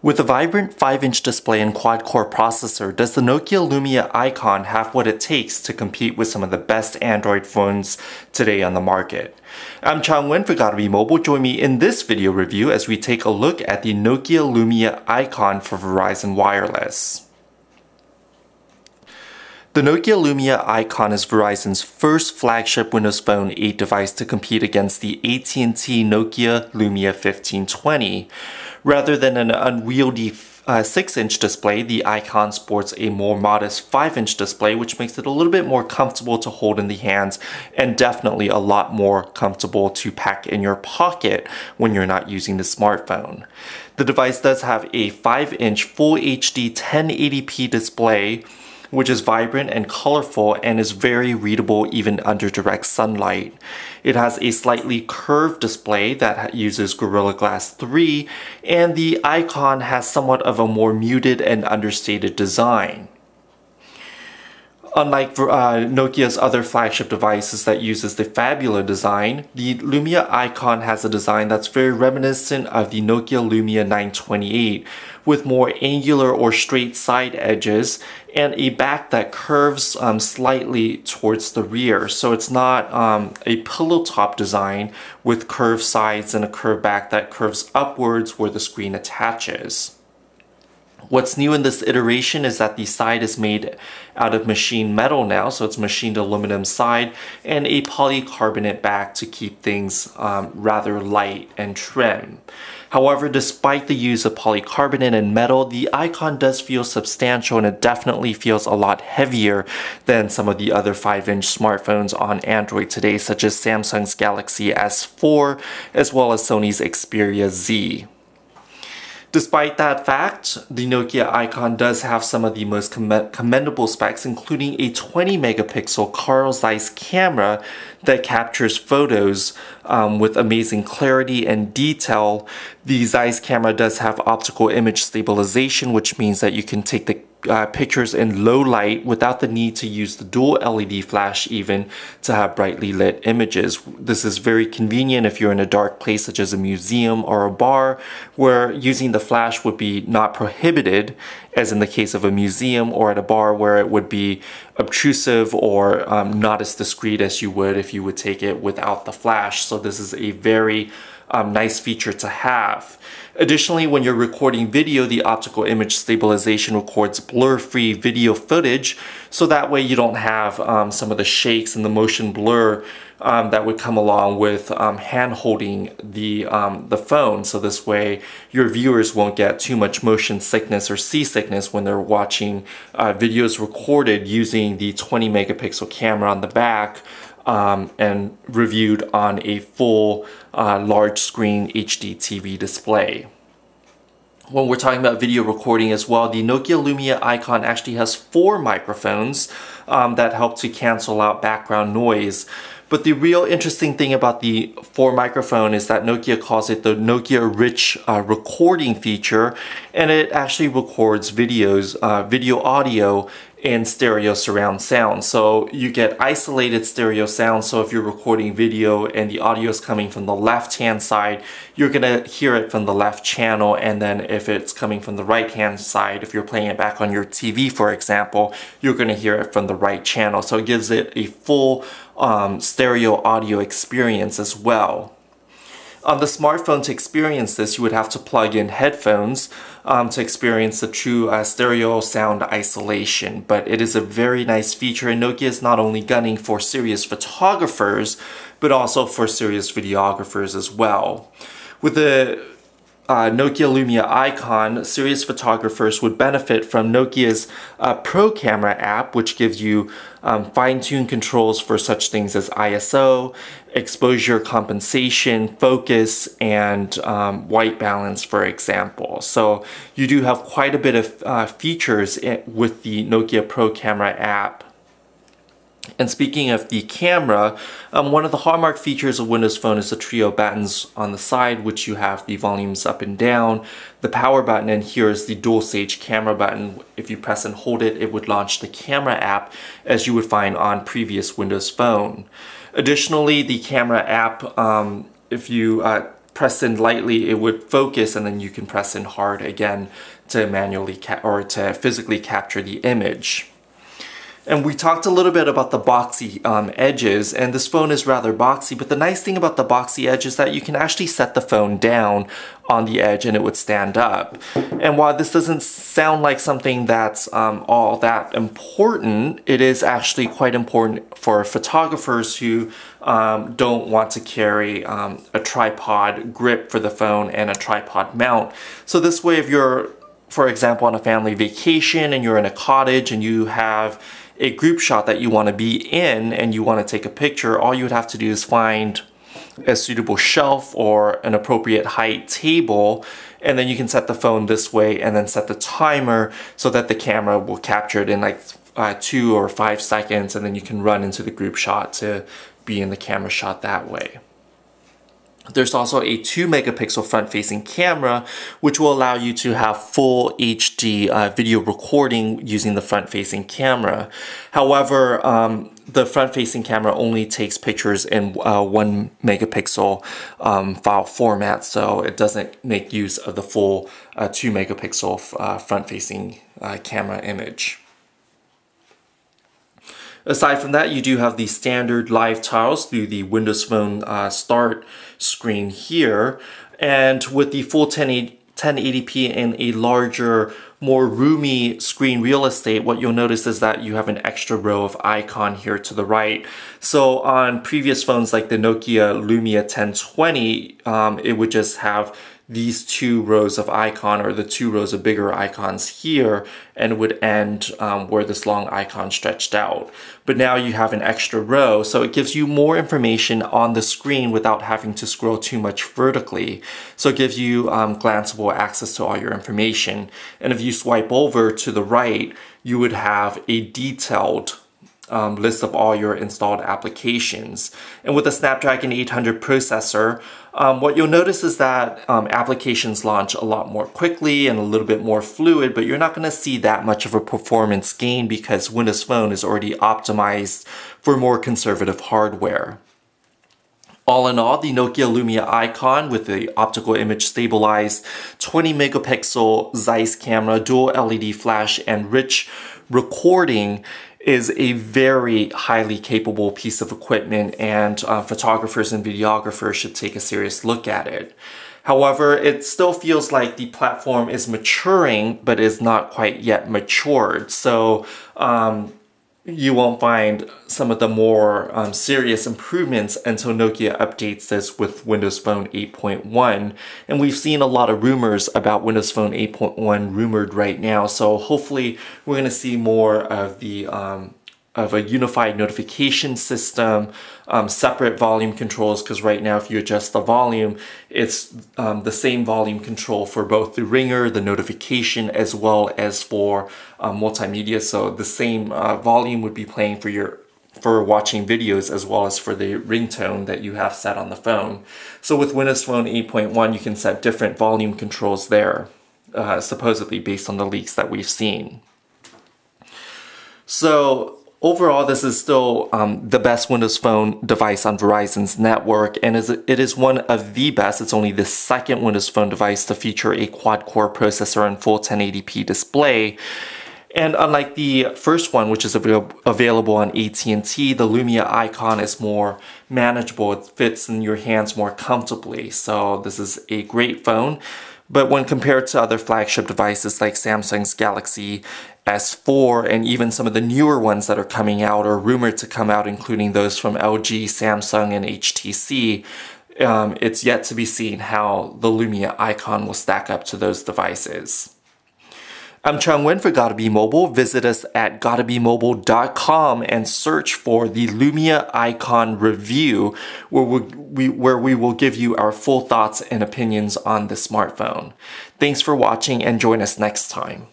With a vibrant 5-inch display and quad-core processor, does the Nokia Lumia icon have what it takes to compete with some of the best Android phones today on the market? I'm Chang Wen for Gotta Be Mobile. Join me in this video review as we take a look at the Nokia Lumia icon for Verizon Wireless. The Nokia Lumia icon is Verizon's first flagship Windows Phone 8 device to compete against the AT&T Nokia Lumia 1520. Rather than an unwieldy 6-inch display, the icon sports a more modest 5-inch display, which makes it a little bit more comfortable to hold in the hands and definitely a lot more comfortable to pack in your pocket when you're not using the smartphone. The device does have a 5-inch Full HD 1080p display, which is vibrant and colorful and is very readable even under direct sunlight. It has a slightly curved display that uses Gorilla Glass 3, and the icon has somewhat of a more muted and understated design. Unlike Nokia's other flagship devices that uses the Fabula design, the Lumia icon has a design that's very reminiscent of the Nokia Lumia 928, with more angular or straight side edges and a back that curves slightly towards the rear. So it's not a pillow top design with curved sides and a curved back that curves upwards where the screen attaches. What's new in this iteration is that the side is made out of machined metal now, so it's machined aluminum side and a polycarbonate back to keep things rather light and trim. However, despite the use of polycarbonate and metal, the icon does feel substantial and it definitely feels a lot heavier than some of the other 5-inch smartphones on Android today, such as Samsung's Galaxy S4 as well as Sony's Xperia Z. Despite that fact, the Nokia icon does have some of the most commendable specs, including a 20 megapixel Carl Zeiss camera that captures photos with amazing clarity and detail. The Zeiss camera does have optical image stabilization, which means that you can take the pictures in low light without the need to use the dual LED flash even to have brightly lit images. This is very convenient if you're in a dark place such as a museum or a bar, where using the flash would be not prohibited, as in the case of a museum, or at a bar where it would be obtrusive or not as discreet as you would if you would take it without the flash. So this is a very nice feature to have. Additionally, when you're recording video, the optical image stabilization records blur-free video footage, so that way you don't have some of the shakes and the motion blur that would come along with hand-holding the phone. So this way your viewers won't get too much motion sickness or seasickness when they're watching videos recorded using the 20 megapixel camera on the back and reviewed on a full large screen HD TV display. When we're talking about video recording as well, the Nokia Lumia icon actually has 4 microphones that help to cancel out background noise. But the real interesting thing about the 4 microphone is that Nokia calls it the Nokia Rich recording feature, and it actually records videos, video audio, and stereo surround sound. So you get isolated stereo sound, so if you're recording video and the audio is coming from the left hand side, you're gonna hear it from the left channel, and then if it's coming from the right hand side, if you're playing it back on your TV for example, you're gonna hear it from the right channel. So it gives it a full stereo audio experience as well. On the smartphone, to experience this, you would have to plug in headphones to experience the true stereo sound isolation. But it is a very nice feature, and Nokia is not only gunning for serious photographers, but also for serious videographers as well. With the Nokia Lumia icon, serious photographers would benefit from Nokia's Pro Camera app, which gives you fine-tuned controls for such things as ISO, exposure compensation, focus, and white balance, for example. So you do have quite a bit of features with the Nokia Pro Camera app. And speaking of the camera, one of the hallmark features of Windows Phone is the trio buttons on the side, which you have the volumes up and down, the power button, and here is the dual stage camera button. If you press and hold it, it would launch the camera app as you would find on previous Windows Phone. Additionally, the camera app, if you press in lightly, it would focus, and then you can press in hard again to manually or to physically capture the image. And we talked a little bit about the boxy edges, and this phone is rather boxy, but the nice thing about the boxy edge is that you can actually set the phone down on the edge and it would stand up. And while this doesn't sound like something that's all that important, it is actually quite important for photographers who don't want to carry a tripod grip for the phone and a tripod mount. So this way, if you're, for example, on a family vacation and you're in a cottage and you have a group shot that you want to be in and you want to take a picture, all you would have to do is find a suitable shelf or an appropriate height table, and then you can set the phone this way and then set the timer so that the camera will capture it in like 2 or 5 seconds, and then you can run into the group shot to be in the camera shot that way. There's also a 2 megapixel front-facing camera, which will allow you to have full HD video recording using the front-facing camera. However, the front-facing camera only takes pictures in 1 megapixel file format, so it doesn't make use of the full 2 megapixel front-facing camera image. Aside from that, you do have the standard live tiles through the Windows Phone start screen here. And with the full 1080p and a larger, more roomy screen real estate, what you'll notice is that you have an extra row of icon here to the right. So on previous phones like the Nokia Lumia 1020, it would just have these 2 rows of icon, or the 2 rows of bigger icons here, and it would end where this long icon stretched out. But now you have an extra row, so it gives you more information on the screen without having to scroll too much vertically. So it gives you glanceable access to all your information. And if you swipe over to the right, you would have a detailed list of all your installed applications. And with the Snapdragon 800 processor, what you'll notice is that applications launch a lot more quickly and a little bit more fluid, but you're not going to see that much of a performance gain because Windows Phone is already optimized for more conservative hardware. All in all, the Nokia Lumia Icon with the optical image stabilized 20 megapixel Zeiss camera, dual LED flash, and rich recording is a very highly capable piece of equipment, and photographers and videographers should take a serious look at it. However, it still feels like the platform is maturing, but is not quite yet matured. So you won't find some of the more serious improvements until Nokia updates this with Windows Phone 8.1. And we've seen a lot of rumors about Windows Phone 8.1 rumored right now. So hopefully we're going to see more of the of a unified notification system, separate volume controls, because right now if you adjust the volume, it's the same volume control for both the ringer, the notification, as well as for multimedia. So the same volume would be playing for watching videos as well as for the ringtone that you have set on the phone. So with Windows Phone 8.1, you can set different volume controls there, supposedly based on the leaks that we've seen. So overall, this is still the best Windows Phone device on Verizon's network, and it is one of the best. It's only the second Windows Phone device to feature a quad-core processor and full 1080p display. And unlike the first one, which is available on AT&T, the Lumia Icon is more manageable. It fits in your hands more comfortably. So this is a great phone. But when compared to other flagship devices like Samsung's Galaxy S4 and even some of the newer ones that are coming out or rumored to come out, including those from LG, Samsung, and HTC, it's yet to be seen how the Lumia Icon will stack up to those devices. I'm Chung Nguyen for Gotta Be Mobile. Visit us at gottabemobile.com and search for the Lumia Icon review, where we will give you our full thoughts and opinions on the smartphone. Thanks for watching, and join us next time.